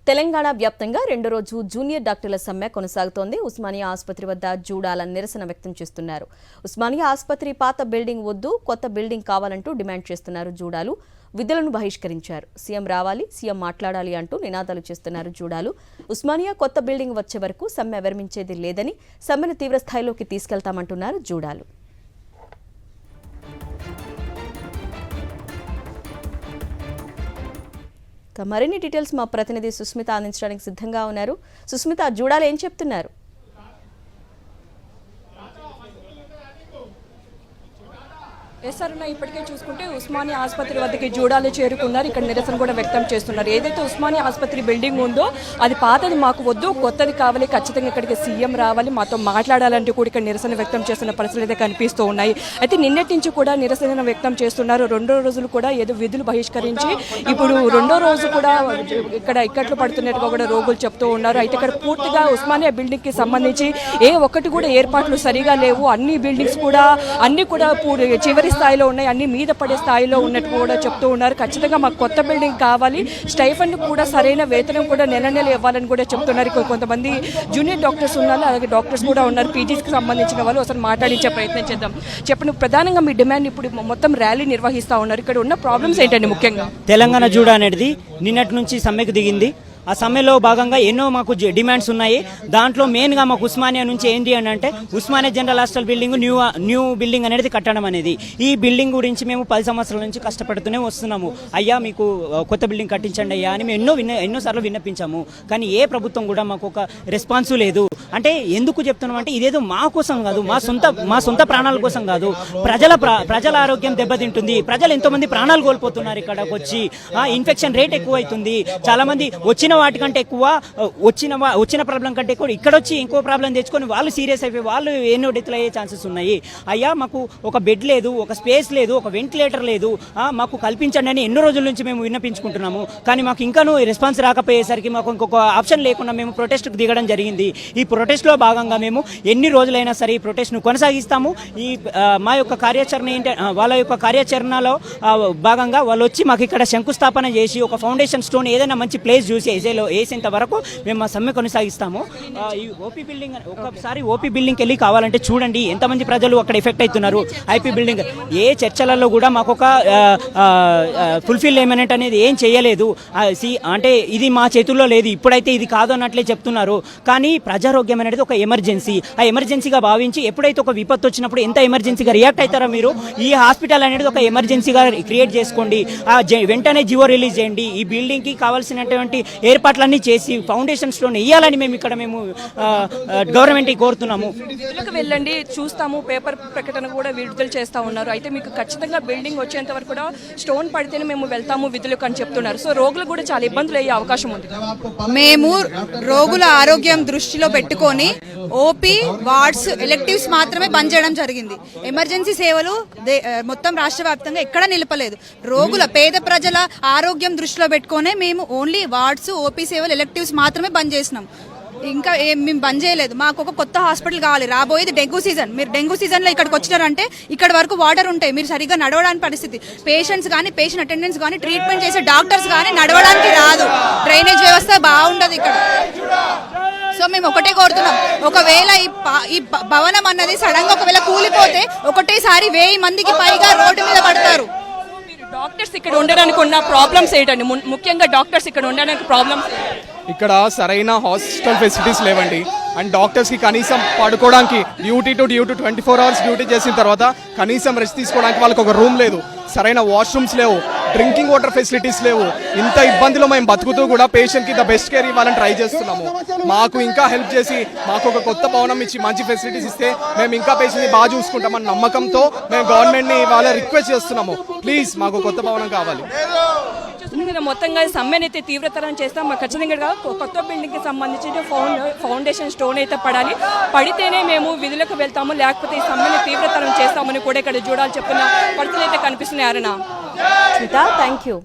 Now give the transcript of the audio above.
తెలంగాణ వ్యాప్తంగా రెండో రోజు జూనియర్ డాక్టర్ల సమ్మె కొనసాగుతోంది. ఉస్మానియా ఆసుపత్రి వద్ద జూడాల నిరసన వ్యక్తం చేస్తున్నారు. ఉస్మానియా ఆసుపత్రి పాత బిల్డింగ్ వద్దు, కొత్త బిల్డింగ్ కావాలంటూ డిమాండ్ చేస్తున్నారు జూడాలు. విధులను బహిష్కరించారు. సీఎం రావాలి, సీఎం మాట్లాడాలి అంటూ నినాదాలు చేస్తున్నారు జూడాలు. ఉస్మానియా కొత్త బిల్డింగ్ వచ్చే వరకు సమ్మె విరమించేది లేదని, సమ్మెను తీవ్రస్థాయిలోకి తీసుకెళ్తామంటున్నారు జూడాలు. మరిన్ని డీటెయిల్స్ మా ప్రతినిధి సుస్మిత అందించడానికి సిద్ధంగా ఉన్నారు. సుస్మిత, జూడాలు ఏం చెప్తున్నారు? ఎస్ఆర్ఎన్ ఇప్పటికే చూసుకుంటే ఉస్మానియా ఆసుపత్రి వద్దకి జూడాలు చేరుకున్నారు. ఇక్కడ నిరసన కూడా వ్యక్తం చేస్తున్నారు. ఏదైతే ఉస్మానియా ఆసుపత్రి బిల్డింగ్ ఉందో అది పాతది మాకు వద్దు, కొత్తది కావాలి, ఖచ్చితంగా ఇక్కడికి సీఎం రావాలి, మాతో మాట్లాడాలంటూ కూడా ఇక్కడ నిరసన వ్యక్తం చేస్తున్న పరిస్థితులు అయితే కనిపిస్తూ ఉన్నాయి. అయితే నిన్నటి నుంచి కూడా నిరసన వ్యక్తం చేస్తున్నారు. రెండో రోజులు కూడా ఏదో విధులు బహిష్కరించి ఇప్పుడు రెండో రోజు కూడా ఇక్కడ ఇక్కట్లు పడుతున్నట్టుగా కూడా రోగులు చెప్తూ ఉన్నారు. అయితే ఇక్కడ పూర్తిగా ఉస్మానియా బిల్డింగ్ కి సంబంధించి ఏ ఒక్కటి కూడా ఏర్పాట్లు సరిగా లేవు. అన్ని బిల్డింగ్స్ కూడా చివరి స్థాయిలో ఉన్నాయి, అన్ని మీద పడే స్థాయిలో ఉన్నట్టు కూడా చెప్తూ ఉన్నారు. ఖచ్చితంగా మాకు కొత్త బిల్డింగ్ కావాలి, స్టైఫండ్ కూడా సరైన వేతనం కూడా నెల నెల ఇవ్వాలని కూడా చెప్తున్నారు. కొంతమంది జూనియర్ డాక్టర్స్ ఉన్నారు, అలాగే డాక్టర్స్ కూడా ఉన్నారు, పీజీస్కి సంబంధించిన వాళ్ళు. ఒకసారి మాట్లాడించే ప్రయత్నం చేద్దాం. చెప్పండి, ప్రధానంగా మీ డిమాండ్ ఇప్పుడు మొత్తం ర్యాలీ నిర్వహిస్తూ ఉన్నారు. ఇక్కడ ఉన్న ప్రాబ్లమ్స్ ఏంటండి? ముఖ్యంగా తెలంగాణ జూడా అనేది నిన్నటి నుంచి సమ్మెకు దిగింది. ఆ సమ్మెలో భాగంగా ఎన్నో మాకు డిమాండ్స్ ఉన్నాయి. దాంట్లో మెయిన్గా మాకు ఉస్మానియా నుంచి ఏంటి అని అంటే Osmania general hospital building new building అనేది కట్టడం అనేది. ఈ బిల్డింగ్ గురించి మేము 10 సంవత్సరాల నుంచి కష్టపడుతూనే వస్తున్నాము. అయ్యా మీకు కొత్త బిల్డింగ్ కట్టించండి అయ్యా అని మేము ఎన్నోసార్లు విన్నపించాము. కానీ ఏ ప్రభుత్వం కూడా మాకు ఒక రెస్పాన్స్ లేదు. అంటే ఎందుకు చెప్తున్నాం అంటే ఇదేదో మా కోసం కాదు, మా సొంత ప్రాణాల కోసం కాదు. ప్రజల ఆరోగ్యం దెబ్బతింటుంది. ప్రజలు ఎంతో మంది ప్రాణాలు కోల్పోతున్నారు. ఇక్కడికి వచ్చి ఇన్ఫెక్షన్ రేట్ ఎక్కువ అవుతుంది. చాలా మంది వచ్చిన వాటికంటే ఎక్కువ వచ్చిన ప్రాబ్లం కంటే ఎక్కువ ఇక్కడ వచ్చి ఇంకో ప్రాబ్లం తెచ్చుకొని వాళ్ళు సీరియస్ అయిపోయి వాళ్ళు ఎన్నో డెత్లు అయ్యే ఛాన్సెస్ ఉన్నాయి. అయ్యా మాకు ఒక బెడ్ లేదు, ఒక స్పేస్ లేదు, ఒక వెంటిలేటర్ లేదు, మాకు కల్పించండి అని ఎన్నో రోజుల నుంచి మేము విన్నపించుకుంటున్నాము. కానీ మాకు ఇంకాను రెస్పాన్స్ రాకపోయేసరికి మాకు ఇంకొక ఆప్షన్ లేకుండా మేము ప్రొటెస్ట్కి దిగడం జరిగింది. ఈ ప్రొటెస్ట్లో భాగంగా మేము ఎన్ని రోజులైనా సరే ఈ ప్రొటెస్ట్ను కొనసాగిస్తాము. ఈ మా యొక్క కార్యాచరణ వాళ్ళ యొక్క కార్యాచరణలో భాగంగా వాళ్ళు వచ్చి మాకు ఇక్కడ శంకుస్థాపన చేసి ఒక ఫౌండేషన్ స్టోన్ ఏదైనా మంచి ప్లేస్ చూసి వేసేంత వరకు మేము మా సమ్మె కొనసాగిస్తాము. ఈ ఓపీ బిల్డింగ్ ఒకసారి ఓపీ బిల్డింగ్కి వెళ్ళి కావాలంటే చూడండి ఎంతమంది ప్రజలు అక్కడ ఎఫెక్ట్ అవుతున్నారు. ఐపీ బిల్డింగ్ ఏ చర్చలలో కూడా మాకు ఒక ఫుల్ఫిల్ ఏమనేట్ అనేది ఏం చేయలేదు. అంటే ఇది మా చేతుల్లో లేదు, ఇప్పుడైతే ఇది కాదు అన్నట్లే చెప్తున్నారు. కానీ ప్రజారోగ్యం అనేది ఒక ఎమర్జెన్సీ. ఆ ఎమర్జెన్సీగా భావించి ఎప్పుడైతే ఒక విపత్తు వచ్చినప్పుడు ఎంత ఎమర్జెన్సీగా రియాక్ట్ అవుతారో మీరు, ఈ హాస్పిటల్ అనేది ఒక ఎమర్జెన్సీగా క్రియేట్ చేసుకోండి. వెంటనే జియో రిలీజ్ చేయండి. ఈ బిల్డింగ్కి కావాల్సినటువంటి ఏర్పాట్లన్నీ చేసి ఫౌండేషన్ స్టోన్ వేయాలని మేము గవర్నమెంట్ కోరుతున్నాము. విధులకు వెళ్ళండి, చూస్తాము, పేపర్ ప్రకటన కూడా విడుదల చేస్తూ ఉన్నారు. అయితే మీకు ఖచ్చితంగా బిల్డింగ్ వచ్చేంత వరకు కూడా స్టోన్ పడితేనే మేము వెళ్తాము విధులకు అని చెప్తున్నారు. సో రోగులు కూడా చాలా ఇబ్బందులు అయ్యే అవకాశం ఉంది. మేము రోగుల ఆరోగ్యం దృష్టిలో పెట్టుకొని ఓపీ వార్డ్స్ ఎలెక్టివ్స్ మాత్రమే బంద్ చేయడం జరిగింది. ఎమర్జెన్సీ సేవలు మొత్తం రాష్ట్ర వ్యాప్తంగా ఎక్కడ నిలపలేదు. రోగుల పేద ప్రజల ఆరోగ్యం దృష్టిలో పెట్టుకునే మేము ఓన్లీ వార్డ్స్ ఓపీ సేవలు ఎలెక్టివ్స్ మాత్రమే బంద్ చేసినాం. ఇంకా మేము బంద్ చేయలేదు. మాకు ఒక కొత్త హాస్పిటల్ కావాలి. రాబోయేది డెంగ్యూ సీజన్. మీరు డెంగ్యూ సీజన్లో ఇక్కడికి వచ్చినారంటే ఇక్కడ వరకు వాటర్ ఉంటాయి, మీరు సరిగ్గా నడవడానికి పరిస్థితి. పేషెంట్స్ కానీ పేషెంట్ అటెండెన్స్ కానీ ట్రీట్మెంట్ చేసే డాక్టర్స్ కానీ నడవడానికి రాదు. డ్రైనేజ్ వ్యవస్థ బాగుండదు ఇక్కడ. సో మేము ఒకటే కోరుతున్నాం, ఒకవేళ ఈ భవనం అన్నది సడన్ గా ఒకవేళ కూలిపోతే ఒకటేసారి 1000 మందికి పైగా రోడ్డు మీద పడతారు. డాక్టర్స్ ఇక్కడ ఉండడానికి ఉన్న ప్రాబ్లమ్స్ ఏంటండి? ముఖ్యంగా డాక్టర్స్ ఇక్కడ ఉండడానికి ప్రాబ్లమ్స్ ఇక్కడ సరైన హాస్పిటల్ ఫెసిలిటీస్ లేవండి. అండ్ డాక్టర్స్కి కనీసం పడుకోవడానికి డ్యూటీ 24 అవర్స్ డ్యూటీ చేసిన తర్వాత కనీసం రెస్ట్ తీసుకోవడానికి వాళ్ళకి ఒక రూమ్ లేదు, సరైన వాష్రూమ్స్ లేవు, డ్రింకింగ్ వాటర్ ఫెసిలిటీస్ లేవు. ఇంత ఇబ్బందిలో మేము బతుకుతూ కూడా పేషెంట్కి ద బెస్ట్ కేర్ ఇవ్వాలని ట్రై చేస్తున్నాము. మాకు ఇంకా హెల్ప్ చేసి మాకు ఒక కొత్త భవనం ఇచ్చి మంచి ఫెసిలిటీస్ ఇస్తే మేము ఇంకా పేషెంట్ని బాగా చూసుకుంటామన్న నమ్మకంతో మేము గవర్నమెంట్ని ఇవాళ రిక్వెస్ట్ చేస్తున్నాము. ప్లీజ్ మాకు కొత్త భవనం కావాలి. మొత్తంగా సమ్మెను అయితే తీవ్రతరం చేస్తాం. మాకు ఖచ్చితంగా కొత్త బిల్డింగ్కి సంబంధించిన ఫౌండేషన్ స్టోన్ అయితే పడాలి. పడితేనే మేము విధులకు వెళ్తాము, లేకపోతే ఈ సమ్మెను తీవ్రతరం చేస్తామని కూడా ఇక్కడ చూడాలి చెప్పున్న పరిస్థితులు అయితే కనిపిస్తున్నాయి. Thank you.